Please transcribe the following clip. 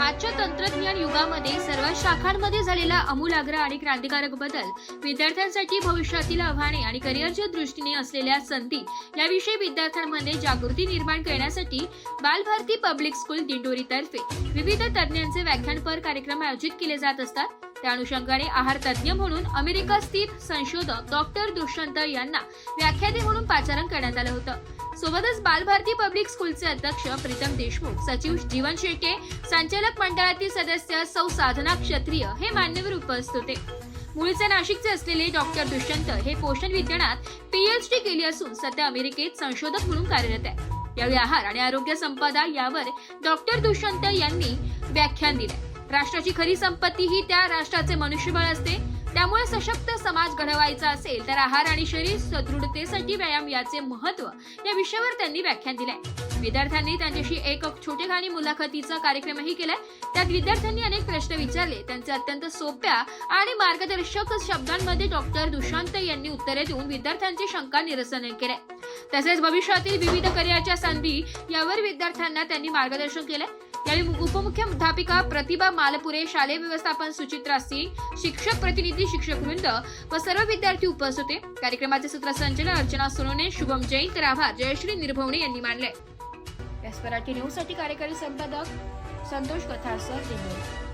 आजच्या तंत्रज्ञान युगामध्ये सर्व शाखांमध्ये झालेला आमूलाग्र आणि क्रांतिकारक बदल, विद्यार्थ्यांसाठी भविष्यातील आव्हाने आणि करिअरच्या दृष्टीने असलेल्या संधी याविषयी विद्यार्थ्यांमध्ये जागृती निर्माण करण्यासाठी बालभारती पब्लिक स्कूल दिंडोरीतर्फे विविध तज्ञांचे व्याख्यानपर कार्यक्रम आयोजित केले जात असतात. त्या अनुषंगाने आहार तज्ञ म्हणून अमेरिका स्थित संशोधक डॉक्टर दुष्यंत यांना व्याख्याते म्हणून पाचारण करण्यात आलं होतं. सोबतच बालभारती पब्लिक स्कूलचे अध्यक्ष प्रीतम देशमुख, सचिव जीवन शेळके, संचालक मंडळातील सदस्य सौ साधना क्षत्रिय हे मान्यवर उपस्थित होते. मूळचे नाशिकचे असलेले डॉक्टर दुष्यंत हे पोषण विज्ञानात PhD केली असून सध्या अमेरिकेत संशोधक म्हणून कार्यरत आहे. यावेळी आहार आणि आरोग्य संपदा यावर डॉक्टर दुष्यंत यांनी व्याख्यान दिले. राष्ट्राची खरी संपत्ती ही त्या राष्ट्राचे मनुष्यबळ असते. त्यामुळे सशक्त समाज घडवायचा असेल तर आहार आणि शरीर सदृढतेसाठी व्यायाम याचे महत्त्व या विषयावर त्यांनी व्याख्यान दिले. विद्यार्थ्यांनी त्यांच्याशी एक छोटेखानी मुलाखतीचा कार्यक्रमही केलाय. त्यात विद्यार्थ्यांनी अनेक प्रश्न विचारले. त्यांचे अत्यंत सोप्या आणि मार्गदर्शक शब्दांमध्ये डॉक्टर दुष्यंत यांनी उत्तरे देऊन विद्यार्थ्यांची शंका निरसन केले. तसेच भविष्यातील विविध करिअरच्या संधी यावर विद्यार्थ्यांना त्यांनी मार्गदर्शन केले. यावेळी उपमुख्याध्यापिका प्रतिभा मालपुरे, शालेय व्यवस्थापन सुचित्रा सिंग, शिक्षक प्रतिनिधी, शिक्षक वृंद व सर्व विद्यार्थी उपस्थित होते. कार्यक्रमाचे सूत्रसंचालन अर्चना सोनोने, शुभम जैन तर आभार जयश्री निर्भवणे यांनी मानले. मराठी न्यूज साठी कार्यकारी संपादक संतोष कथारसर दिंडोरी.